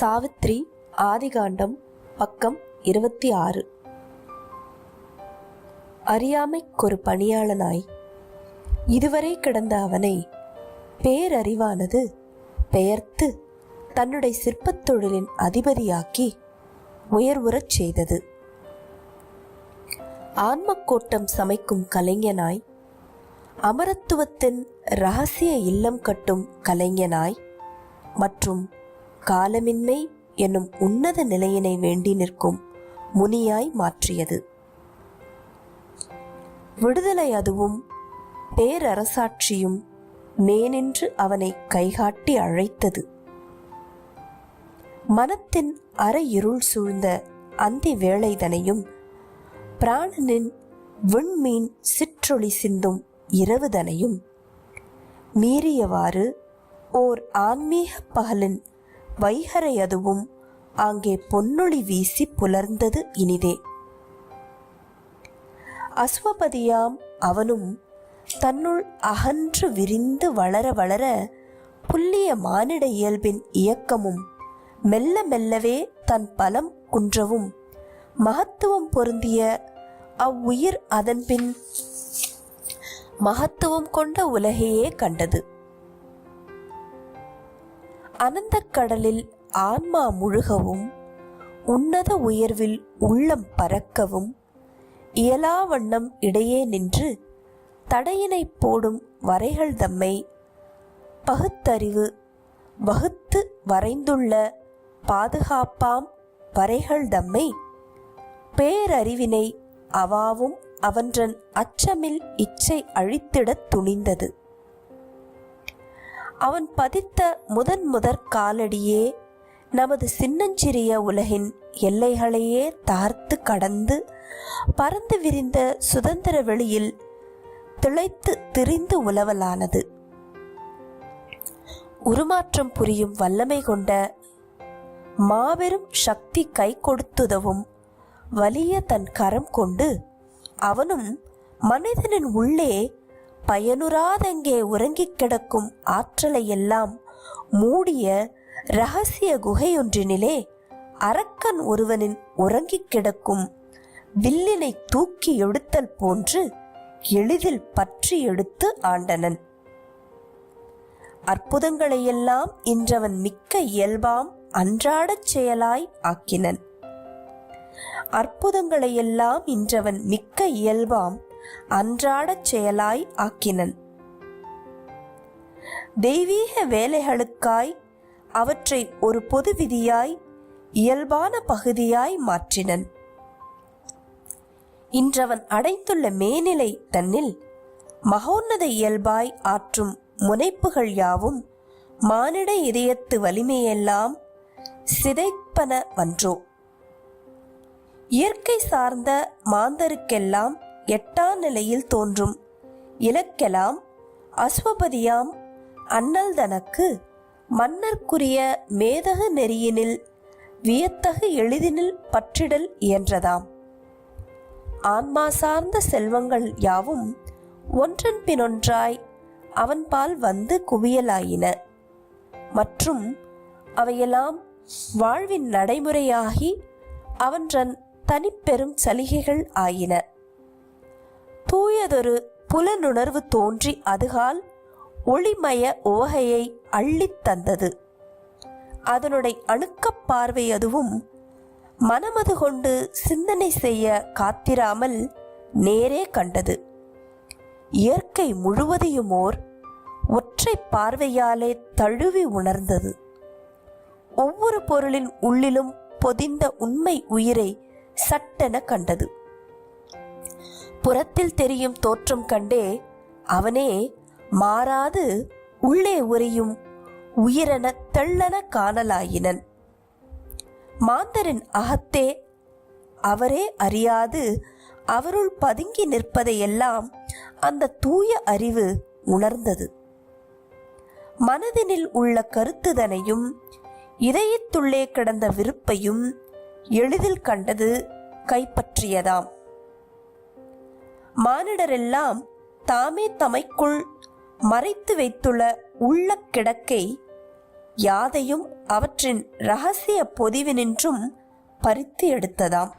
சாவித்ரி ஆதிகாண்டம் பக்கம் 26. அறியாமைக்கொரு பணியாளனாய் இதுவரை கிடந்த அவனை பேரறிவானது பெயர்த்து தன்னுடைய சிற்பத் தொழிலின் அதிபதியாக்கி உயர்வுறச் செய்தது. ஆன்மக்கோட்டம் சமைக்கும் கலைஞனாய், அமரத்துவத்தின் இரகசிய இல்லம் கட்டும் கலைஞனாய் மற்றும் காலமின்மை என்னும் உன்னத நிலையினை வேண்டி நிற்கும் முனியாய் மாற்றியது. விடுதலை அதுவும் பேரரசாட்சியும் மேனின்று அவனை கைகாட்டி அழைத்தது. மனத்தின் அரை இருள் சூழ்ந்த அந்தி வேளைதனையும் பிராணனின் விண்மீன் சிற்றொளி சிந்தும் இரவுதனையும் மீறியவாறு ஓர் ஆன்மீக பகலின் வைகரை அதுவும் அங்கே பொன்னொளி வீசி புலர்ந்தது இனிதே. அஸ்வபதியாம் அவனும் தன்னுள் அகன்று விரிந்து வளர வளர புல்லிய மானிட இயல்பின் இயக்கமும் மெல்ல மெல்லவே தன் பலம் குன்றவும் மகத்துவம் பொருந்திய அவ்வுயிர் அதன்பின் மகத்துவம் கொண்ட உலகையே கண்டது. அனந்த கடலில் ஆன்மா முழுகவும் உன்னத உயர்வில் உள்ளம் பறக்கவும் இயலா வண்ணம் இடையே நின்று தடையினை போடும் வரைகள் தம்மை பகுத்தறிவு வகுத்து வரைந்துள்ள பாதுகாப்பாம் வரைகள் தம்மை பேரறிவினை அவாவும் அவன்றன் அச்சமில் இச்சை அழித்திடத் துணிந்தது. அவன் பதித்த முதற் காலடியே நமது சின்னஞ்சிறிய உலகின் எல்லைகளையே தார்த்து கடந்து பறந்து விரிந்த சுதந்திர வெளியில் திளைத்து திரிந்து உலவலானது. உருமாற்றம் புரியும் வல்லமை கொண்ட மாபெரும் சக்தி கை கொடுத்துதவும் வலிய தன் கரம் கொண்டு அவனும் மனிதனின் உள்ளே பயனுறாதெங்கே உறங்கிக் கிடக்கும் ஆற்றலை எல்லாம் மூடிய இரகசிய குகையொன்றினிலே அரக்கன் ஒருவனின் உறங்கிக் கிடக்கும் வில்லினை தூக்கி எடுத்தல் போன்று எளிதில் பற்றி எடுத்து ஆண்டனன். அற்புதங்களையெல்லாம் இன்றவன் மிக்க இயல்பாம் அன்றாடச் செயலாய் ஆக்கினன். அற்புதங்களையெல்லாம் இன்றவன் மிக்க இயல்பாம் அன்றாடச் செயலாய் ஆக்கினன். தெய்வீக வேலைகளுக்காய் அவற்றை ஒரு பொது விதியாய் இயல்பான பகுதியாய் மாற்றினன். இன்றவன் அடைந்துள்ள மேனிலை தன்னில் மகோன்னத இயல்பாய் ஆற்றும் முனைப்புகள் யாவும் மானிட இதயத்து வலிமையெல்லாம் சிதைப்பன வன்றோ. இயற்கை சார்ந்த மாந்தருக்கெல்லாம் எட்டா நிலையில் தோன்றும் இலக்கெல்லாம் அஸ்வபதியாம் அண்ணல் தனக்கு மன்னர்க்குரிய மேதகு நெறியினில் வியத்தகு எளிதினில் பற்றிடல் இயன்றதாம். ஆன்மா சார்ந்த செல்வங்கள் யாவும் ஒன்றன் பின்னொன்றாய் அவன்பால் வந்து குவியலாயின மற்றும் அவையெல்லாம் வாழ்வின் நடைமுறையாகி அவன்றன் தனிப்பெரும் சலுகைகள் ஆயின. தூயதொரு புலனுணர்வு தோன்றி அதுகால் ஒளிமய ஓகையை அள்ளித் தந்தது. அதனுடைய அணுக்கப் பார்வை அதுவும் மனமது கொண்டு சிந்தனை செய்ய காத்திராமல் நேரே கண்டது. இயற்கை முழுவதையுமோர் ஒற்றை பார்வையாலே தழுவி உணர்ந்தது. ஒவ்வொரு பொருளின் உள்ளிலும் பொதிந்த உண்மை உயிரை சட்டென கண்டது. புறத்தில் தெரியும் தோற்றம் கண்டே அவனே மாறாது உள்ளே உறையும் உயிரென தெள்ளன காணலாயினன். மாந்தரின் அகத்தே அவரே அறியாது அவருள் பதுங்கி நிற்பதையெல்லாம் அந்த தூய அறிவு உணர்ந்தது. மனதினில் உள்ள கருத்துதனையும் இதயத்துள்ளே கிடந்த விருப்பையும் எளிதில் கண்டது, கைப்பற்றியதாம். மானிடரெல்லாம் தாமே தமைக்குள் மறைத்து வைத்துள்ள உள்ள கிடக்கை யாதையும் அவற்றின் இரகசிய பொதிவினின்றும் பறித்து எடுத்ததாம்.